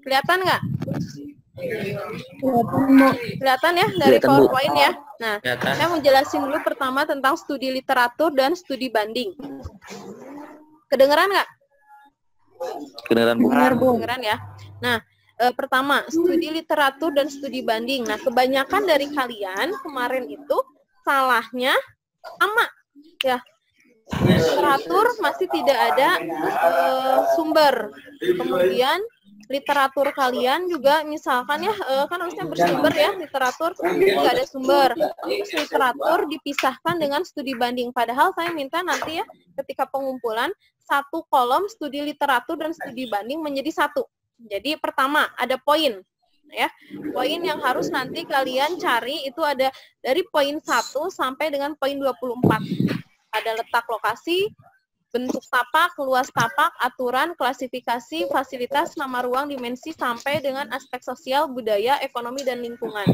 Kelihatan nggak? Kelihatan ya dari PowerPoint ya. Nah, saya mau jelasin dulu pertama tentang studi literatur dan studi banding. Kedengeran nggak? Kedengeran, Bu. Kedengeran ya. Nah, pertama studi literatur dan studi banding. Nah, kebanyakan dari kalian kemarin itu salahnya sama ya. Literatur masih tidak ada sumber. Kemudian literatur kalian juga misalkan ya kan harusnya bersumber ya, literatur nggak ada sumber. Terus literatur dipisahkan dengan studi banding. Padahal saya minta nanti ya ketika pengumpulan satu kolom studi literatur dan studi banding menjadi satu. Jadi pertama ada poin ya. Poin yang harus nanti kalian cari itu ada dari poin 1 sampai dengan poin 24. Ada letak lokasi, bentuk tapak, luas tapak, aturan, klasifikasi, fasilitas, nama ruang, dimensi, sampai dengan aspek sosial, budaya, ekonomi, dan lingkungan.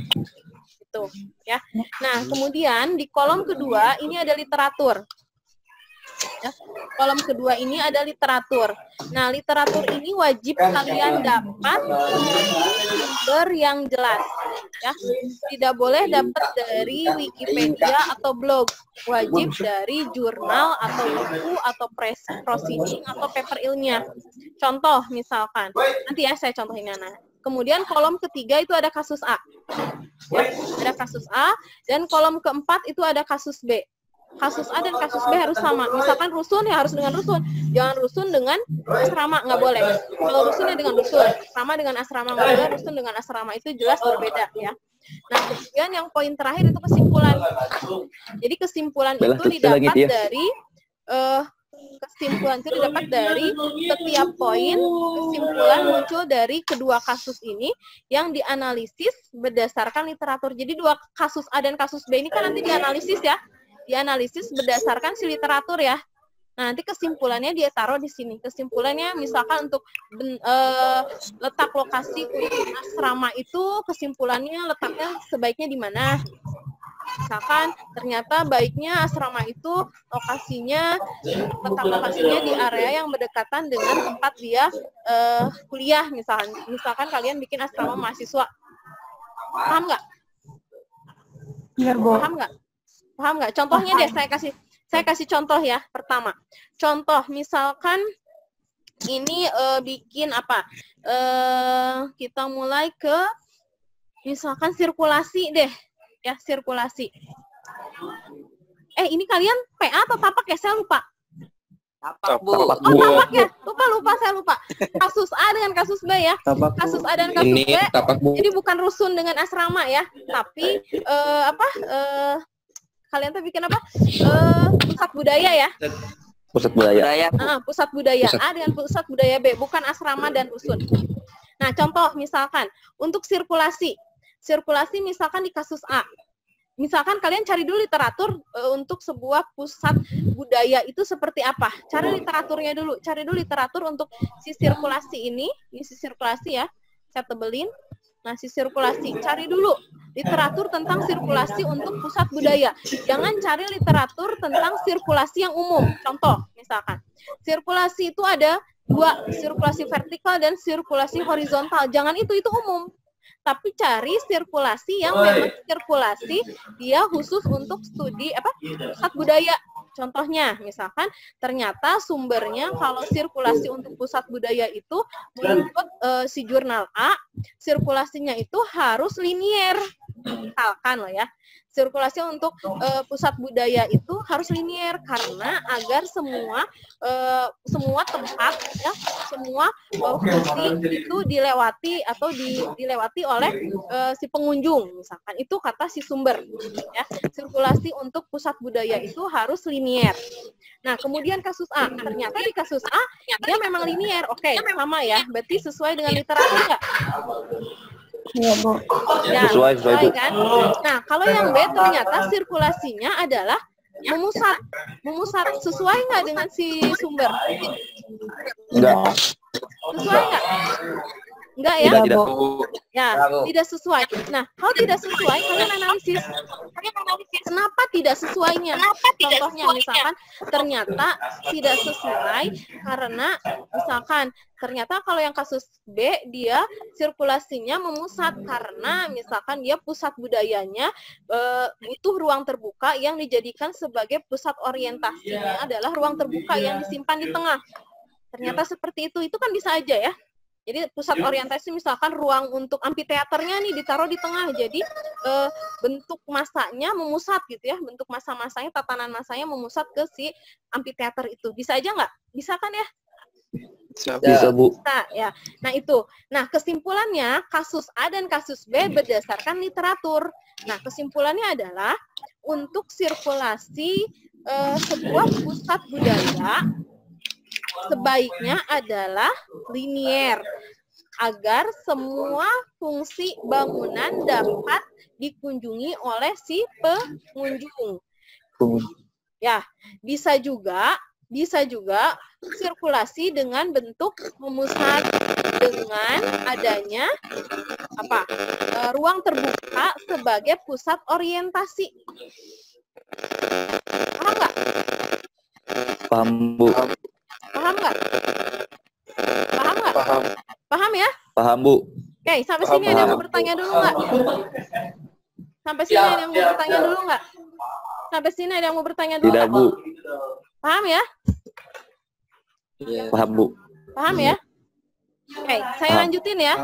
Itu, ya. Nah, kemudian di kolom kedua ini ada literatur. Ya, kolom kedua ini ada literatur. Nah, literatur ini wajib kalian dapat sumber yang jelas. Ya, tidak boleh dapat dari Wikipedia atau blog. Wajib dari jurnal atau buku atau proceeding atau paper ilmiah. Contoh misalkan, nanti ya saya contohin Nana. Kemudian kolom ketiga itu ada kasus A. Ya, ada kasus A, dan kolom keempat itu ada kasus B. Kasus A dan kasus B harus sama. Misalkan rusun ya harus dengan rusun. Jangan rusun dengan asrama, nggak boleh. Kalau rusun ya dengan rusun, asrama dengan asrama nggak boleh. Rusun dengan asrama itu jelas berbeda ya. Nah, kemudian yang poin terakhir itu kesimpulan. Jadi kesimpulan itu didapat dari setiap poin. Kesimpulan muncul dari kedua kasus ini yang dianalisis berdasarkan literatur. Jadi dua kasus A dan kasus B ini kan nanti dianalisis ya. Dianalisis berdasarkan si literatur ya. Nah, nanti kesimpulannya dia taruh di sini. Kesimpulannya misalkan untuk letak lokasi asrama itu kesimpulannya letaknya sebaiknya di mana. Misalkan ternyata baiknya asrama itu letak lokasinya di area yang berdekatan dengan tempat dia kuliah misalkan. Misalkan kalian bikin asrama mahasiswa. Paham nggak? Paham nggak? Paham nggak? Contohnya deh saya kasih contoh ya. Pertama, contoh misalkan ini bikin apa? Kita mulai ke misalkan sirkulasi deh, ya sirkulasi. Ini kalian PA atau tapak ya? Saya lupa. Tapak, Bu. Oh, tapak ya? Saya lupa. Kasus A dengan kasus B ya. Tapak, kasus A dan kasus B. Tapak, Bu. Jadi bukan rusun dengan asrama ya, tapi kalian tuh bikin apa? Pusat budaya ya. Pusat budaya. Pusat budaya A dengan pusat budaya B, bukan asrama dan rusun. Nah, contoh misalkan untuk sirkulasi misalkan di kasus A. Misalkan kalian cari dulu literatur untuk sebuah pusat budaya itu seperti apa. Cari literaturnya dulu. Cari dulu literatur untuk si sirkulasi ini si sirkulasi ya. Saya tebelin. Nah, si sirkulasi, cari dulu literatur tentang sirkulasi untuk pusat budaya. Jangan cari literatur tentang sirkulasi yang umum. Contoh, misalkan, sirkulasi itu ada dua, sirkulasi vertikal dan sirkulasi horizontal. Jangan itu umum. Tapi cari sirkulasi yang memang sirkulasi dia khusus untuk studi pusat budaya. Contohnya, misalkan ternyata sumbernya kalau sirkulasi untuk pusat budaya itu menurut si jurnal A, sirkulasinya itu harus linier. Misalkan loh ya, sirkulasi untuk pusat budaya itu harus linier karena agar semua tempat ya, semua fungsi itu dilewati atau dilewati oleh si pengunjung misalkan. Itu kata si sumber ya. Sirkulasi untuk pusat budaya itu harus linier. Nah, kemudian kasus A, ternyata di kasus A dia memang linier. Oke, sama ya. Berarti sesuai dengan literatur enggak? Iya, Bu. Ya, sesuai kan? Nah, kalau yang B ternyata sirkulasinya adalah memusat. Sesuai nggak dengan si sumber? Enggak. Sesuai nggak? Enggak ya? Tidak. Ya, Bravo. tidak sesuai. Nah, kalau tidak sesuai, kalian analisis. Kenapa tidak sesuainya? Contohnya misalkan ternyata tidak sesuai karena misalkan ternyata kalau yang kasus B dia sirkulasinya memusat karena misalkan dia pusat budayanya butuh ruang terbuka yang dijadikan sebagai pusat orientasinya adalah ruang terbuka yang disimpan di tengah. Ternyata seperti itu kan bisa aja ya. Jadi pusat orientasi misalkan ruang untuk amphitheaternya nih ditaruh di tengah. Jadi bentuk masanya memusat gitu ya. Bentuk masa-masanya, tatanan masanya memusat ke si amphitheater itu. Bisa aja nggak? Bisa kan ya? Bisa, Bu. Bisa ya. Nah itu. Nah kesimpulannya kasus A dan kasus B berdasarkan literatur. Nah kesimpulannya adalah untuk sirkulasi sebuah pusat budaya sebaiknya adalah linier agar semua fungsi bangunan dapat dikunjungi oleh si pengunjung. Ya, bisa juga sirkulasi dengan bentuk memusat dengan adanya ruang terbuka sebagai pusat orientasi. Paham nggak? Paham, Bu. Paham nggak? Paham nggak? Paham. Paham ya? Paham, Bu. Oke, sampai sini ada yang mau bertanya dulu nggak? Sampai sini ada yang mau bertanya dulu nggak? Sampai sini ada yang mau bertanya dulu Tidak, nggak? Bu. Paham ya? Paham, Bu. Paham ya? Oke, saya Paham. lanjutin ya.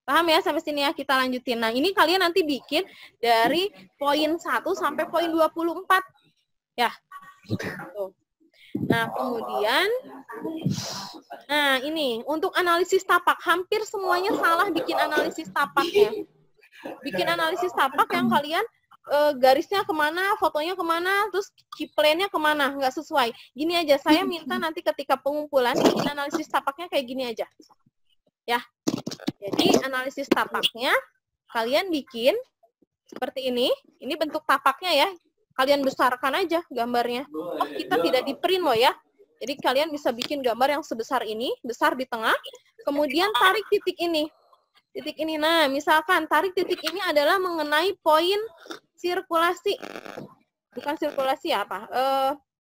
Paham ya sampai sini ya, kita lanjutin. Nah, ini kalian nanti bikin dari poin 1 sampai poin 24. Ya. Tuh. Nah, kemudian ini untuk analisis tapak, hampir semuanya salah bikin analisis tapaknya. Bikin analisis tapak yang kalian garisnya kemana, fotonya kemana, terus key plane-nya kemana, nggak sesuai. Gini aja, saya minta nanti ketika pengumpulan bikin analisis tapaknya kayak gini aja. Ya. Jadi analisis tapaknya kalian bikin seperti ini bentuk tapaknya ya. Kalian besarkan aja gambarnya. Oh, kita tidak di print loh ya. Jadi kalian bisa bikin gambar yang sebesar ini, besar di tengah. Kemudian tarik titik ini. Titik ini. Nah, misalkan tarik titik ini adalah mengenai poin sirkulasi. Bukan sirkulasi apa?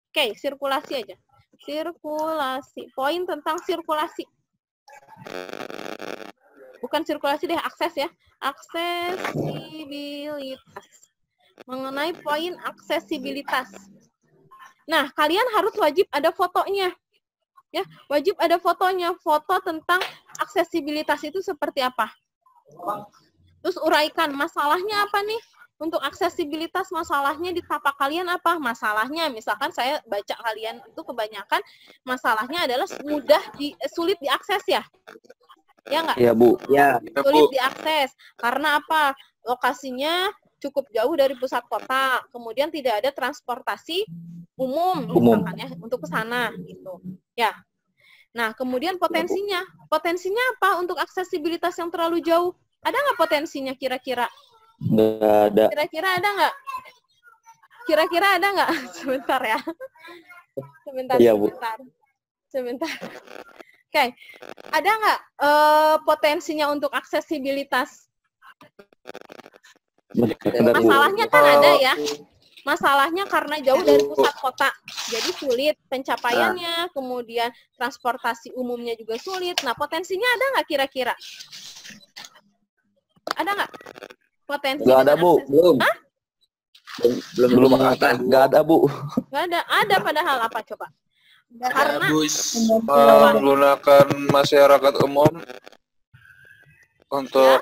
Oke, sirkulasi aja. Sirkulasi. Poin tentang sirkulasi. Bukan sirkulasi deh, akses ya. Aksesibilitas. Mengenai poin aksesibilitas. Nah, kalian harus wajib ada fotonya. Ya, wajib ada fotonya. Foto tentang aksesibilitas itu seperti apa. Terus uraikan masalahnya apa nih? Untuk aksesibilitas masalahnya di tapak kalian apa? Masalahnya misalkan saya baca kalian itu kebanyakan masalahnya adalah sulit diakses ya. Ya nggak? Iya, Bu. Ya. Sulit diakses. Karena apa? Lokasinya cukup jauh dari pusat kota, kemudian tidak ada transportasi umum misalkan ya untuk ke sana gitu. Ya. Nah, kemudian potensinya apa untuk aksesibilitas yang terlalu jauh? Ada nggak potensinya kira-kira? Nggak ada. Kira-kira ada nggak? Kira-kira ada nggak? Sebentar ya. Sebentar. Iya, Bu. Sebentar. Oke. Ada nggak potensinya untuk aksesibilitas? Masalahnya kan ada ya. Masalahnya karena jauh dari pusat kota. Jadi sulit pencapaiannya, kemudian transportasi umumnya juga sulit. Nah, potensinya ada nggak kira-kira? Ada nggak? Potensi Nggak ada, Bu. Belum. Hah? Belum ada. Nggak ada, Bu. Nggak ada. Ada padahal apa coba? Karena Bus menggunakan masyarakat umum untuk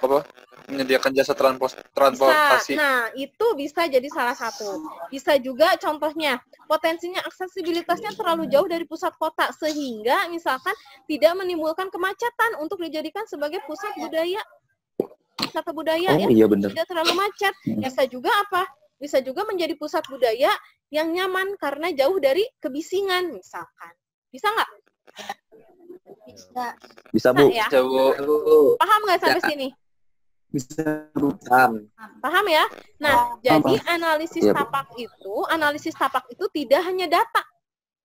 menyediakan jasa transportasi. Nah, itu bisa jadi salah satu. Bisa juga contohnya, potensinya aksesibilitasnya terlalu jauh dari pusat kota, sehingga misalkan tidak menimbulkan kemacetan untuk dijadikan sebagai pusat budaya. Wisata budaya ya. Iya, benar. Tidak terlalu macet. Bisa juga apa? Bisa juga menjadi pusat budaya yang nyaman karena jauh dari kebisingan misalkan. Bisa nggak? Bisa, Bu. Ya? Bisa, Bu. Paham nggak sampai sini? Bisa. Paham ya? Nah, jadi analisis Iya, Bu. analisis tapak itu tidak hanya data.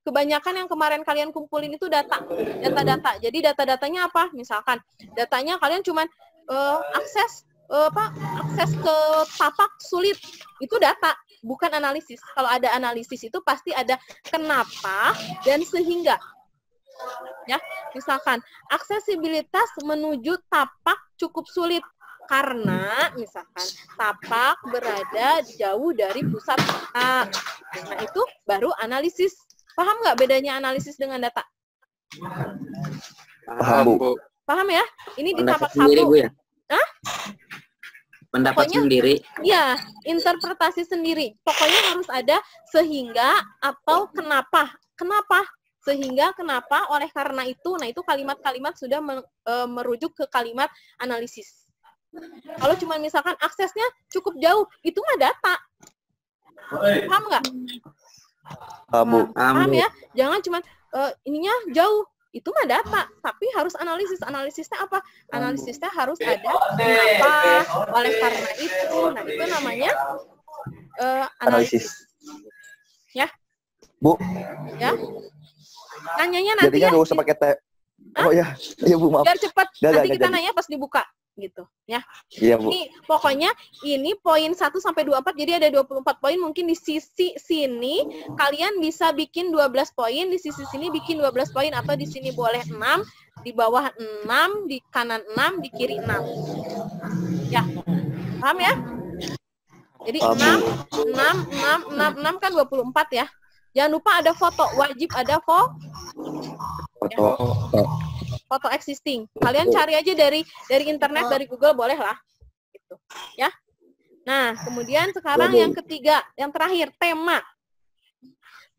Kebanyakan yang kemarin kalian kumpulin itu data. Jadi data-datanya apa? Misalkan datanya kalian cuman akses ke tapak sulit. Itu data, bukan analisis. Kalau ada analisis itu pasti ada kenapa dan sehingga. Ya, misalkan aksesibilitas menuju tapak cukup sulit karena misalkan tapak berada jauh dari pusat kota. Nah, itu baru analisis. Paham nggak bedanya analisis dengan data? Paham, Bu. Paham ya? Ini di tapak sendiri, satu. Bu, ya? Hah? Pendapat Pokoknya, sendiri. Iya, interpretasi sendiri. Pokoknya harus ada sehingga atau kenapa. Kenapa? Sehingga, kenapa, oleh karena itu. Nah, itu kalimat-kalimat sudah merujuk ke kalimat analisis. Kalau cuma misalkan aksesnya cukup jauh, itu mah data. Paham nggak? Paham, Bu. Paham ya? Jangan cuma ininya jauh. Itu mah data, tapi harus analisis. Analisisnya apa? Analisisnya harus ada kenapa, oleh karena itu. Nah, itu namanya analisis. Ya? Bu. Ya? Nanyanya nanti Jadinya ya. nggak usah pakai Oh ya, iya Bu, maaf. Biar cepat. Nggak Nanti kita jadi. nanya pas dibuka. Gitu. Ya. Iya, Bu. Ini pokoknya ini poin 1 sampai 24, jadi ada 24 poin. Mungkin di sisi sini kalian bisa bikin 12 poin, di sisi sini bikin 12 poin, atau di sini boleh 6, di bawah 6, di kanan 6, di kiri 6. Ya. Paham ya? Jadi 6 kan 24 ya. Jangan lupa ada foto, wajib ada foto existing. Kalian cari aja dari internet, dari Google, boleh lah. Gitu. Ya. Nah, kemudian sekarang yang ketiga, yang terakhir, tema.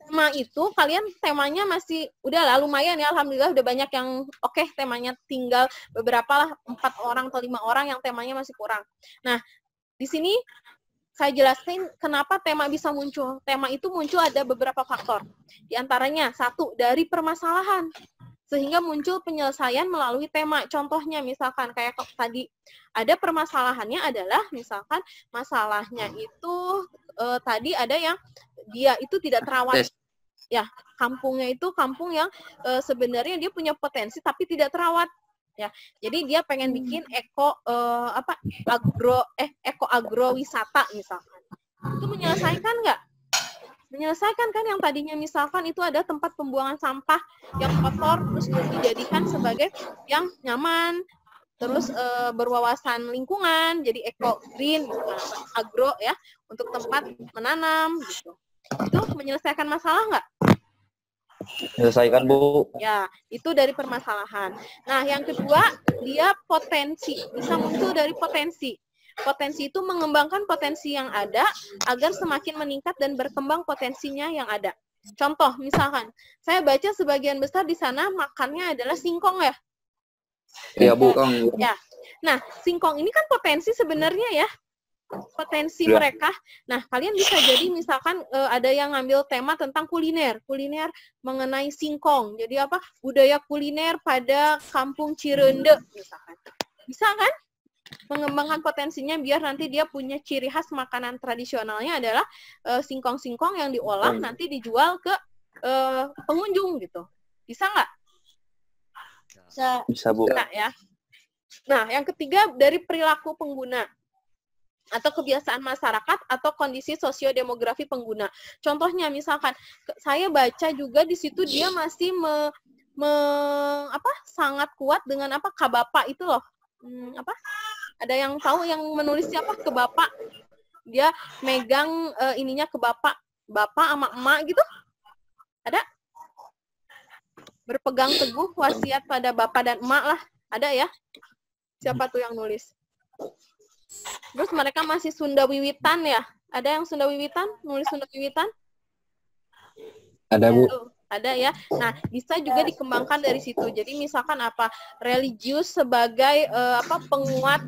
Tema itu kalian temanya masih udahlah lumayan ya, alhamdulillah udah banyak yang oke, temanya tinggal beberapa lah, 4 orang atau 5 orang yang temanya masih kurang. Nah, di sini saya jelasin kenapa tema bisa muncul. Tema itu muncul ada beberapa faktor. Di antaranya, 1, dari permasalahan. Sehingga muncul penyelesaian melalui tema. Contohnya misalkan kayak tadi, ada permasalahannya adalah misalkan masalahnya itu tadi ada yang dia itu tidak terawat. Ya, kampungnya itu kampung yang sebenarnya dia punya potensi tapi tidak terawat. Ya, jadi dia pengen bikin eko agrowisata misalkan. Itu menyelesaikan nggak? Menyelesaikan kan, yang tadinya misalkan itu ada tempat pembuangan sampah yang kotor terus dijadikan sebagai yang nyaman, terus berwawasan lingkungan, jadi eco green, agro ya, untuk tempat menanam gitu. Itu menyelesaikan masalah nggak? Menyelesaikan, Bu. Ya, itu dari permasalahan. Nah, yang kedua, dia potensi. Bisa muncul dari potensi. Potensi itu mengembangkan potensi yang ada agar semakin meningkat dan berkembang potensinya yang ada. Contoh, misalkan, saya baca sebagian besar di sana makannya adalah singkong ya. Iya, Bu. Ya. Nah, singkong ini kan potensi sebenarnya ya. Potensi Ya. mereka. Nah, kalian bisa jadi misalkan ada yang ngambil tema tentang kuliner mengenai singkong. Jadi apa? Budaya kuliner pada Kampung Cirende misalkan. Bisa kan? Mengembangkan potensinya biar nanti dia punya ciri khas makanan tradisionalnya adalah singkong-singkong yang diolah nanti dijual ke pengunjung gitu. Bisa nggak? Bisa, Bu. Nah, ya. Nah, yang ketiga dari perilaku pengguna atau kebiasaan masyarakat atau kondisi sosiodemografi pengguna. Contohnya misalkan saya baca juga di situ dia masih sangat kuat dengan kabapa itu loh. Ada yang tahu yang menulis siapa? Kebapa. Dia megang ininya kebapa, bapak sama emak gitu. Ada? Berpegang teguh wasiat pada bapak dan emak lah. Ada ya? Siapa tuh yang nulis? Terus mereka masih Sunda Wiwitan ya? Ada yang Sunda Wiwitan? Nulis Sunda Wiwitan? Ada, Bu. Ada ya. Nah, bisa juga dikembangkan dari situ. Jadi misalkan religius sebagai penguat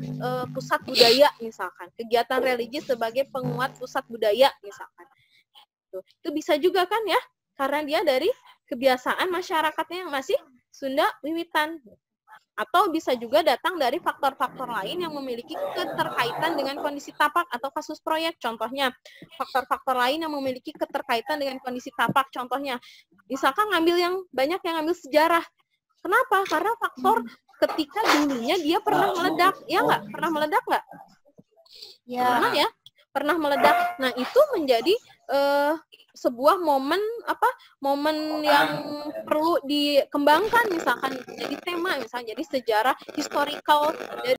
pusat budaya misalkan. Kegiatan religius sebagai penguat pusat budaya misalkan. Itu bisa juga kan ya? Karena dia dari kebiasaan masyarakatnya yang masih Sunda Wiwitan. Atau bisa juga datang dari faktor-faktor lain yang memiliki keterkaitan dengan kondisi tapak atau kasus proyek. Contohnya, faktor-faktor lain yang memiliki keterkaitan dengan kondisi tapak. Contohnya, misalkan banyak yang ngambil sejarah. Kenapa? Karena faktor ketika dulunya dia pernah meledak, ya nggak? Pernah meledak nggak? Ya. Pernah ya, pernah meledak. Nah itu menjadi sebuah momen momen yang perlu dikembangkan, misalkan jadi tema, misalnya jadi sejarah historical dari